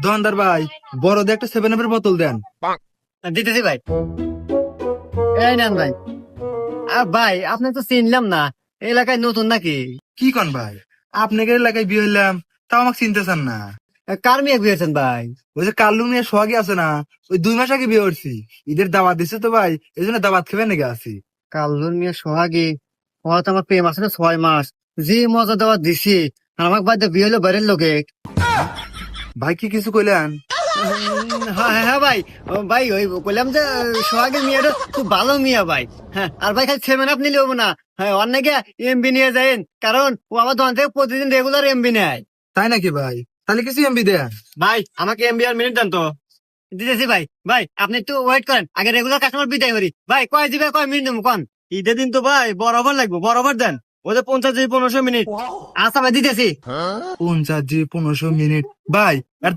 দোকানদার ভাই, বড় দিয়ে একটা 7 আপের বোতল দেন। দিতেছি ভাই। এই নেন ভাই। আর ভাই আপনি তো চিনলাম না, এই এলাকায় নতুন নাকি? কি কন ভাই, আপনাদের এলাকায় বিয়ে হইলাম, তাও আমাকে চিনতেছেন না? কার মেয়ে বিয়েছেন ভাই? ওই যে কাল্লু মিয়া সোহাগী আছে না, ওই 2 মাস আগে বিয়ে করছি। ঈদের দাওয়াত দিছে তো ভাই, এই জন্য দাওয়াত খেবে নাকি আছি। কাল্লুর মেয়ে সোহাগী। ওরা তো আমার প্রেম আছে না 6 মাস। যে মজা দেওয়া দিছি, আর আমাকে বাদ দিয়ে বিয়ে হলো বাইরের লোকে। ভাই কি কিছু কইলেন? হ্যাঁ হ্যাঁ হ্যাঁ ভাই। ও ভাই ওই বললাম যে সোহাগের মেয়েটা খুব ভালো মেয়ে ভাই। হ্যাঁ আর ভাই খালি 7 আপ নিলে হবো না। হ্যাঁ অনেকে এমবি নিয়ে যায়েন, কারণ ও আমার দোকান থেকে প্রতিদিন রেগুলার এমবি নেয়। তাই নাকি ভাই? তাহলে কিছু এমবি দেন। ভাই আমাকে এমবি আর মিনিট দেন তো। দিতেছি ভাই। ভাই আপনি একটু ওয়েট করেন, আগে রেগুলার কাস্টমার বিদায় করি। ভাই কয় দিবে, কয় মিনিট দেবো কন? ঈদের দিন তো ভাই বরাবর লাগবে, বরাবর দেন। ওদের 50 থেকে 1500 মিনিট। আচ্ছা ভাই দিতেছি। 50 জি 1500 মিনিট ভাই, আর